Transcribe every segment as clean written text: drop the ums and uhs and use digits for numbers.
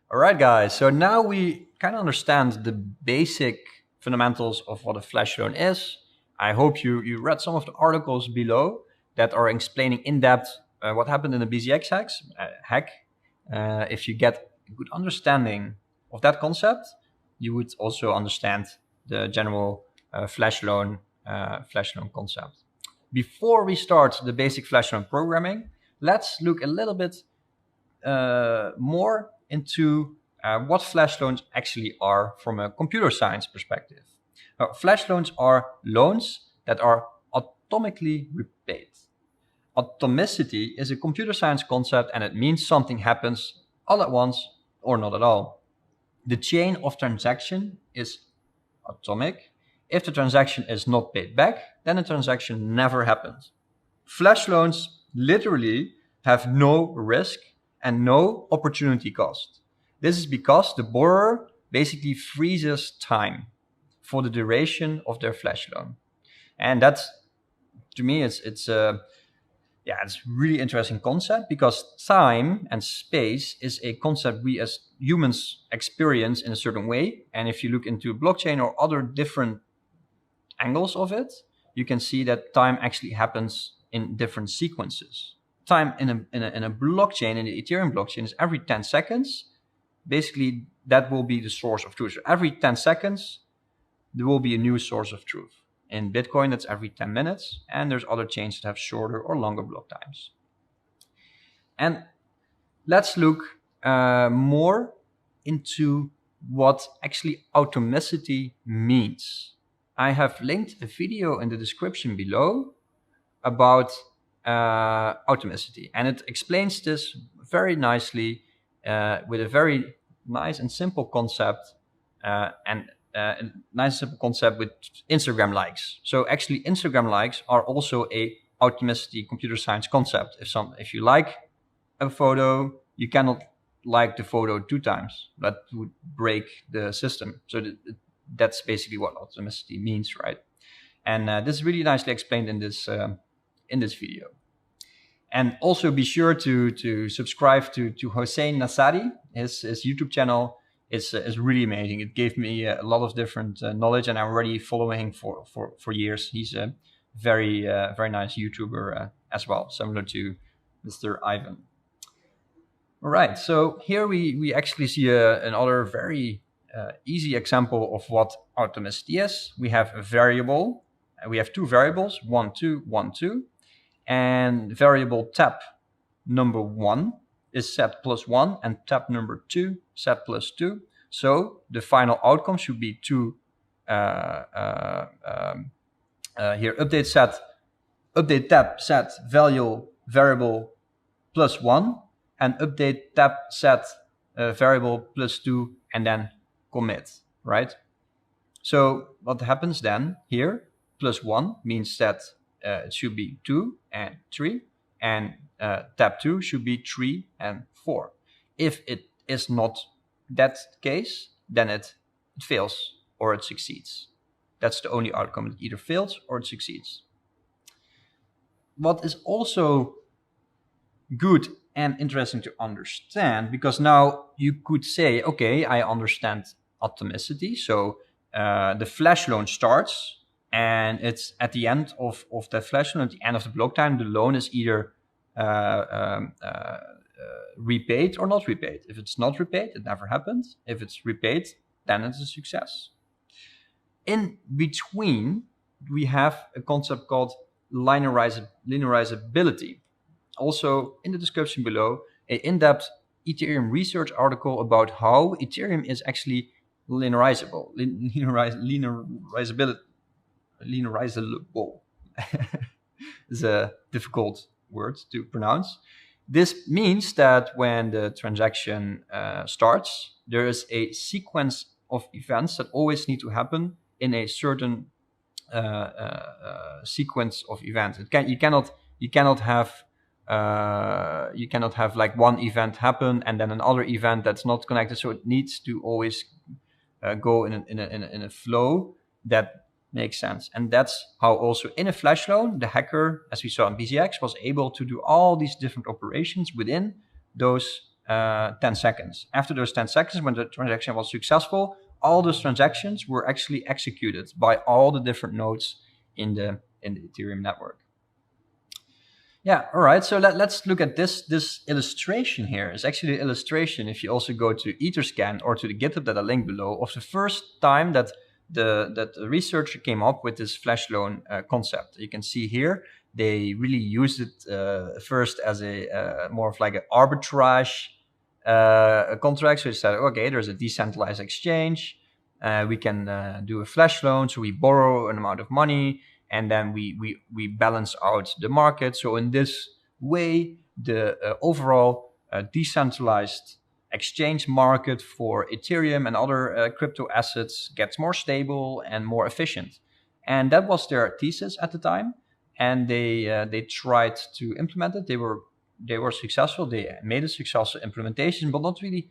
All right, guys. So now we kind of understand the basic fundamentals of what a flash loan is. I hope you read some of the articles below that are explaining in depth what happened in the BZX hack. If you get a good understanding of that concept, you would also understand the general flash loan concept. Before we start the basic flash loan programming, let's look a little bit more into what flash loans actually are from a computer science perspective. Now, flash loans are loans that are atomically repaid. Atomicity is a computer science concept, and it means something happens all at once or not at all. The chain of transaction is atomic. If the transaction is not paid back, then the transaction never happens. Flash loans literally have no risk and no opportunity cost. This is because the borrower basically freezes time for the duration of their flash loan. And that's, to me, it's a really interesting concept because time and space is a concept we as humans experience in a certain way. And if you look into blockchain or other different angles of it, you can see that time actually happens in different sequences. Time in a blockchain, in the Ethereum blockchain, is every 10 seconds. Basically, that will be the source of truth. So every 10 seconds, there will be a new source of truth. In Bitcoin, that's every 10 minutes. And there's other chains that have shorter or longer block times. And let's look more into what actually atomicity means. I have linked a video in the description below about atomicity, and it explains this very nicely with a very nice and simple concept a nice simple concept with Instagram likes. So actually Instagram likes are also a atomicity computer science concept. If you like a photo, you cannot like the photo 2 times. That would break the system. So that's basically what atomicity means, right? And this is really nicely explained in this video. And also be sure to subscribe to Hossein Nassadi. His YouTube channel is really amazing. It gave me a lot of different knowledge, and I'm already following for years. He's a very nice YouTuber as well, similar to Mr. Ivan. All right, so here we actually see another very easy example of what atomicity is. We have a variable. We have 2 variables, 1, 2, 1, 2. And variable tab number 1 is set +1 and tab number 2 set +2. So the final outcome should be 2 here update tab set variable +1 and update tab set variable +2 and then commit, right? So what happens then here? +1 means that it should be 2 and 3, and tab 2 should be 3 and 4. If it is not that case, then it fails or it succeeds. That's the only outcome. It either fails or it succeeds. What is also good and interesting to understand, because now you could say, okay, I understand atomicity. So the flash loan starts, and it's at the end of that flash loan, at the end of the block time, the loan is either repaid or not repaid. If it's not repaid, it never happened. If it's repaid, then it's a success. In between, we have a concept called linearizability. Also, in the description below, an in-depth Ethereum research article about how Ethereum is actually linearizable. Linearizable is a difficult word to pronounce. This means that when the transaction starts, there is a sequence of events that always need to happen in a certain sequence of events. You cannot have like one event happen and then another event that's not connected. So it needs to always go in a flow that makes sense. And that's how also in a flash loan, the hacker, as we saw in BZX, was able to do all these different operations within those 10 seconds. After those 10 seconds, when the transaction was successful, all those transactions were actually executed by all the different nodes in the Ethereum network. Yeah, all right. So let's look at this illustration here. It's actually an illustration, if you also go to Etherscan or to the GitHub that I link below, of the first time that the researcher came up with this flash loan concept. You can see here they really used it first as a more of like an arbitrage contract. So they said, okay, there's a decentralized exchange. We can do a flash loan, so we borrow an amount of money, and then we balance out the market. So in this way, the overall decentralized exchange market for Ethereum and other crypto assets gets more stable and more efficient. And that was their thesis at the time. And they tried to implement it. They were successful. They made a successful implementation, but not really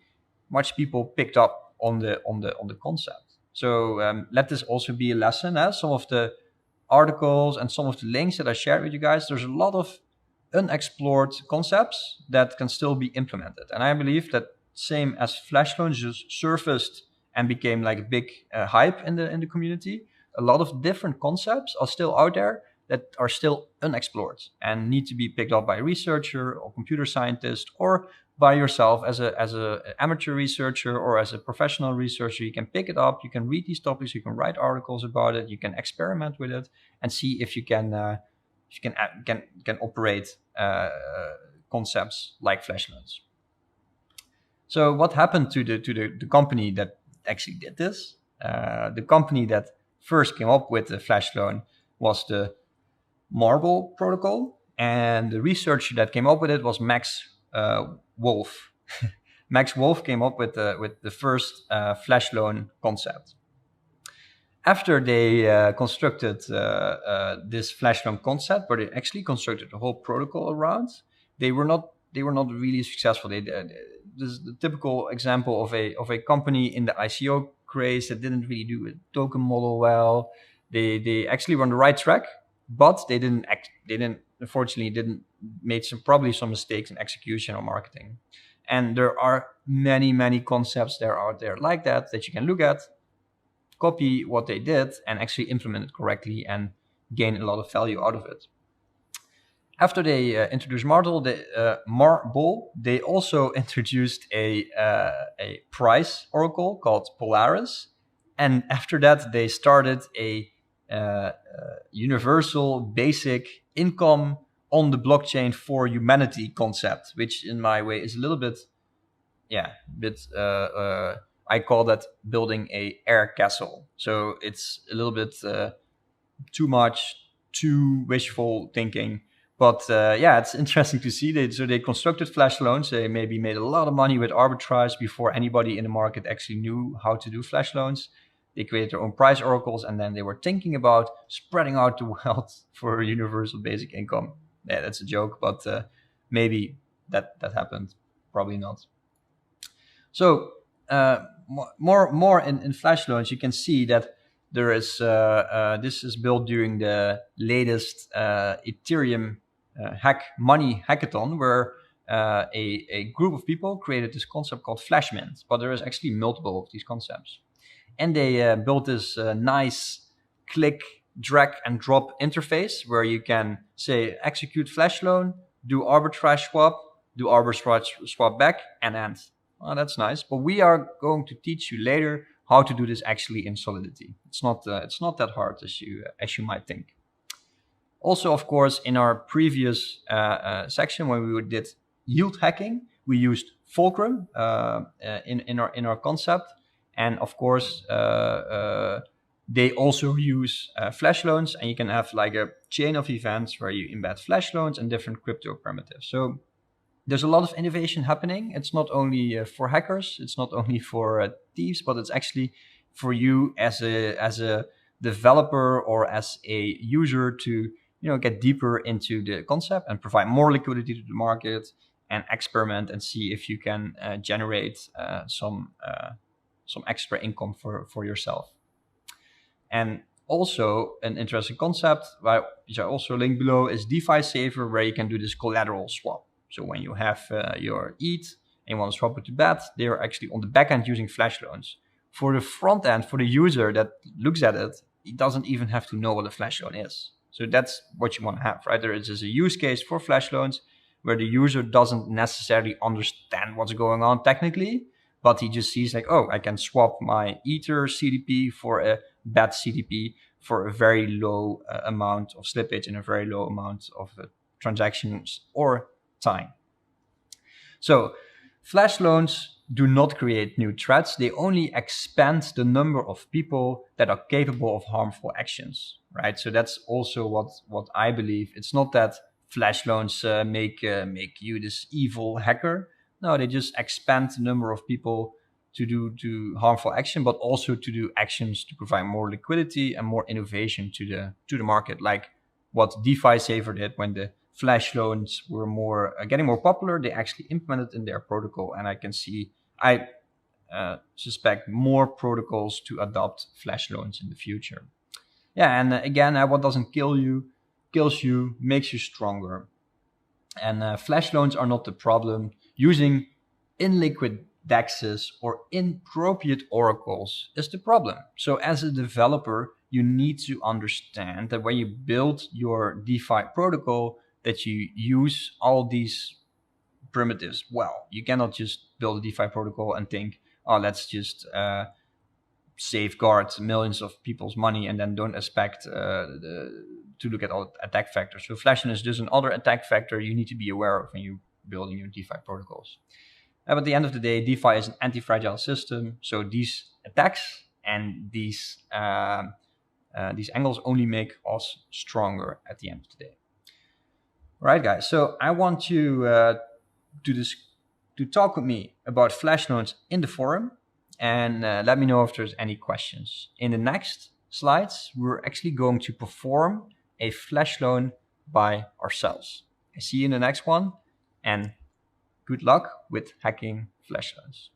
much people picked up on the concept. So let this also be a lesson. Some of the articles and some of the links that I shared with you guys, there's a lot of unexplored concepts that can still be implemented. And I believe that same as flash loans just surfaced and became like a big hype in the community, a lot of different concepts are still out there that are still unexplored and need to be picked up by a researcher or computer scientist, or by yourself as a amateur researcher or as a professional researcher. You can pick it up, you can read these topics, you can write articles about it, you can experiment with it and see if you can operate concepts like flash loans. So what happened to the company that actually did this? The company that first came up with the flash loan was the Marble protocol, and the researcher that came up with it was Max Wolf. Max Wolf came up with the first flash loan concept. After they constructed this flash loan concept, where they actually constructed a whole protocol around, they were not really successful. This is the typical example of a company in the ICO craze that didn't really do a token model well. They actually were on the right track, but they unfortunately made probably some mistakes in execution or marketing. And there are many concepts that are out there like that you can look at, copy what they did, and actually implement it correctly and gain a lot of value out of it. After they introduced Marble, they also introduced a price oracle called Polaris. And after that, they started a universal basic income on the blockchain for humanity concept, which in my way is a little bit, I call that building a air castle. So it's a little bit too wishful thinking. But it's interesting to see. They constructed flash loans. They maybe made a lot of money with arbitrage before anybody in the market actually knew how to do flash loans. They created their own price oracles, and then they were thinking about spreading out the wealth for universal basic income. Yeah, that's a joke, but maybe that happened. Probably not. So more in flash loans, you can see that there is this is built during the latest Ethereum money hackathon, where a group of people created this concept called Flash Mint, but there is actually multiple of these concepts. And they built this nice click, drag and drop interface where you can say execute flash loan, do arbitrage swap, do arbitrage swap back, and end. Well, that's nice, but we are going to teach you later how to do this actually in Solidity. It's not that hard as you might think. Also, of course, in our previous section when we did yield hacking, we used Fulcrum in our concept. And of course, they also use flash loans, and you can have like a chain of events where you embed flash loans and different crypto primitives. So there's a lot of innovation happening. It's not only for hackers, it's not only for thieves, but it's actually for you as a developer or as a user to get deeper into the concept and provide more liquidity to the market and experiment and see if you can generate some extra income for yourself. And also an interesting concept, which I also link below, is DeFi Saver, where you can do this collateral swap. So when you have your ETH and you want to swap it to BAT, they are actually on the back end using flash loans. For the front end, for the user that looks at it, he doesn't even have to know what a flash loan is. So that's what you want to have, right? There is a use case for flash loans where the user doesn't necessarily understand what's going on technically, but he just sees like, oh, I can swap my Ether CDP for a BAT CDP for a very low amount of slippage and a very low amount of transactions or time. So flash loans do not create new threats. They only expand the number of people that are capable of harmful actions, right? So that's also what I believe. It's not that flash loans make you this evil hacker. No, they just expand the number of people to do harmful action, but also to do actions to provide more liquidity and more innovation to the market, like what DeFi Saver did when the flash loans were more getting more popular. They actually implemented in their protocol, and I suspect more protocols to adopt flash loans in the future. Yeah, and again, what doesn't kill you kills you, makes you stronger. And flash loans are not the problem. Using illiquid DEXs or inappropriate oracles is the problem. So as a developer, you need to understand that when you build your DeFi protocol, that you use all these primitives well. You cannot just build a DeFi protocol and think, oh, let's just safeguard millions of people's money and then don't expect to look at all attack factors. So flash loan is just another attack factor you need to be aware of when you're building your DeFi protocols. But at the end of the day, DeFi is an anti-fragile system. So these attacks and these angles only make us stronger at the end of the day. All right, guys. So I want you to talk with me about flash loans in the forum, and let me know if there's any questions. In the next slides, we're actually going to perform a flash loan by ourselves. I see you in the next one, and good luck with hacking flash loans.